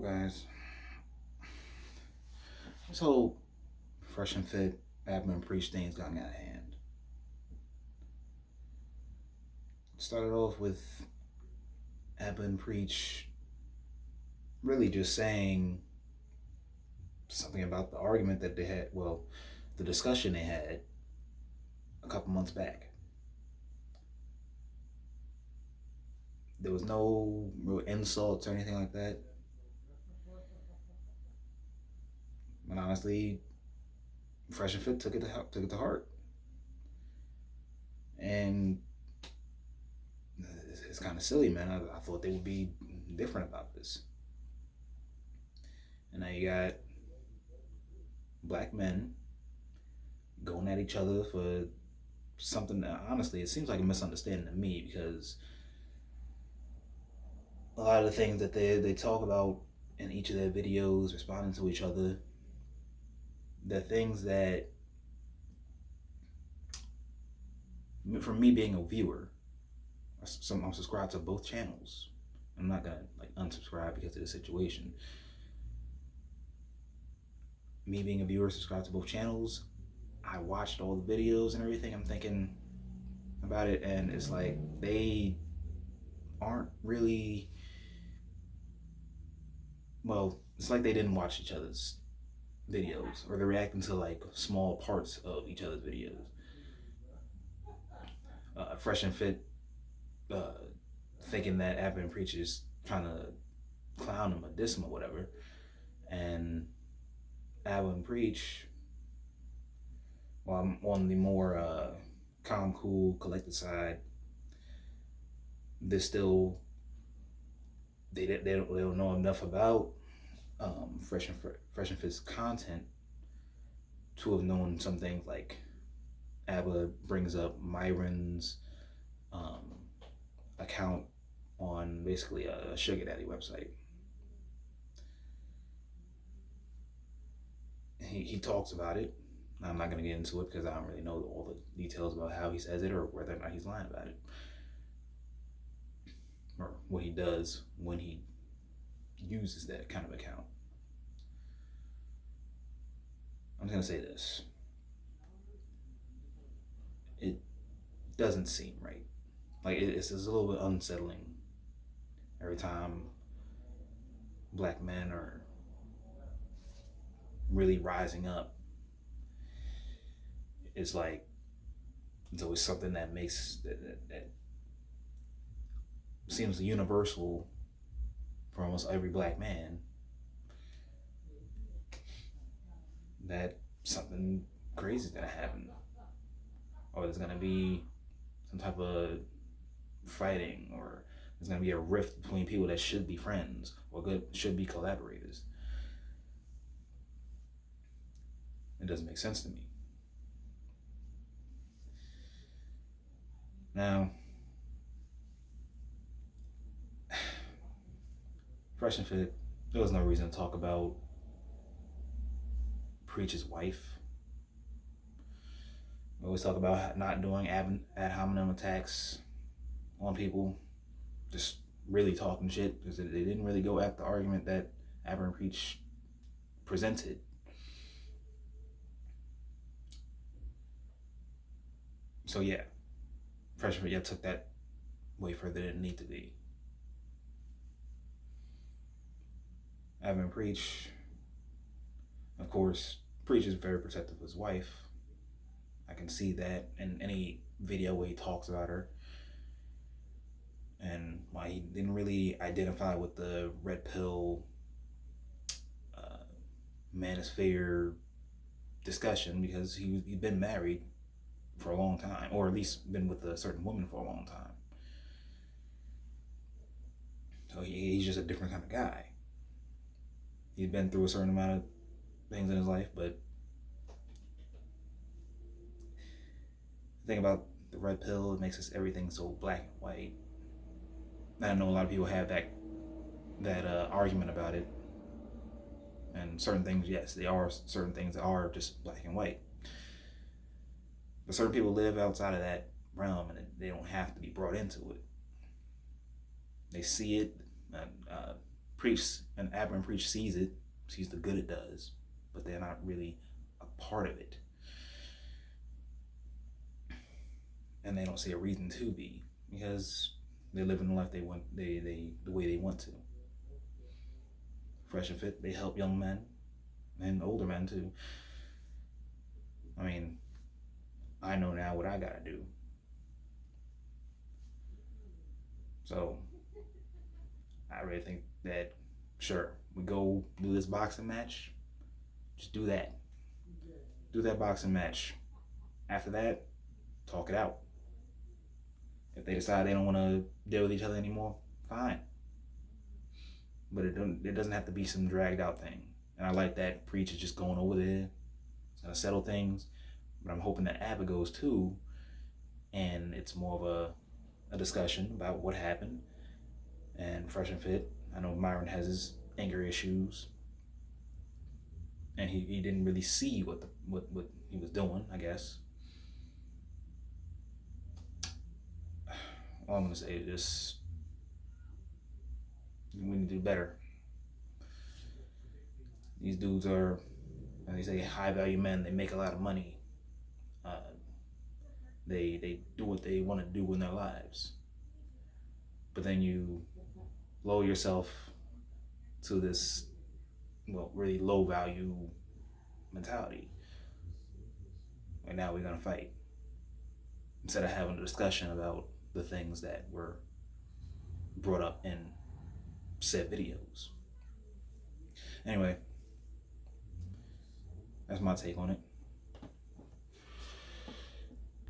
Guys, this whole fresh and fit admin preach thing's gotten out of hand. It started off with admin preach really just saying something about the argument that they had, well, the discussion they had a couple months back. There was no real insults or anything like that. But honestly, Fresh and Fit took it to heart, and it's kind of silly, man. I thought they would be different about this, and now you got black men going at each other for something that honestly it seems like a misunderstanding to me, because a lot of the things that they talk about in each of their videos, responding to each other, the things that, for me being a viewer, I'm subscribed to both channels. I'm not gonna like unsubscribe because of the situation. Me being a viewer, subscribed to both channels, I watched all the videos and everything. I'm thinking about it, and it's like they aren't really, well, it's like they didn't watch each other's videos, or they're reacting to like small parts of each other's videos. Fresh and Fit, uh, thinking that Advent preachers trying to clown him or diss him or whatever, and Advent preach, well, I'm on the more calm, cool, collected side. They're still they don't know enough about Fresh and Fit's content to have known some things like Abba brings up Myron's um, account on basically a sugar daddy website. He talks about it. I'm not going to get into it because I don't really know all the details about how he says it or whether or not he's lying about it, or what he does when he uses that kind of account. I'm just going to say this. It doesn't seem right. Like, it's a little bit unsettling every time black men are really rising up. It's like it's always something that makes that seems universal for almost every black man, that something crazy is gonna happen, or there's gonna be some type of fighting, or there's gonna be a rift between people that should be friends or should be collaborators. It doesn't make sense to me. Now, Fresh and Fit, there was no reason to talk about Preach's wife. We always talk about not doing ad hominem attacks on people, just really talking shit, because they didn't really go at the argument that Abner and Preach presented. So yeah, Fresh and Fit took that way further than it need to be. Abner and Preach, of course, Preach is very protective of his wife. I can see that in any video where he talks about her, and why he didn't really identify with the red pill manosphere discussion, because he'd been married for a long time, or at least been with a certain woman for a long time. So he's just a different kind of guy. He's been through a certain amount of things in his life, but the thing about the red pill, it makes us everything so black and white. I know a lot of people have that argument about it, and certain things, yes, they are certain things that are just black and white. But certain people live outside of that realm, and they don't have to be brought into it. They see it. Abba and Preach sees the good it does, but they're not really a part of it, and they don't see a reason to be, because they're living the life they want, the way they want to. Fresh and Fit, they help young men and older men too. I mean, I know now what I gotta do. So I really think that, sure, we go do this boxing match, just do that. Do that boxing match. After that, talk it out. If they decide they don't want to deal with each other anymore, fine. But it doesn't have to be some dragged out thing. And I like that Preach is just going over there. It's gonna settle things. But I'm hoping that Abba goes too, and it's more of a discussion about what happened. And Fresh and Fit, I know Myron has his anger issues, and he didn't really see what he was doing, I guess. All I'm gonna say is just, we need to do better. These dudes are, as they say, high value men. They make a lot of money. Uh, they do what they want to do in their lives. But then you lower yourself to this, well, really low value mentality. And now we're gonna fight, instead of having a discussion about the things that were brought up in said videos. Anyway, that's my take on it.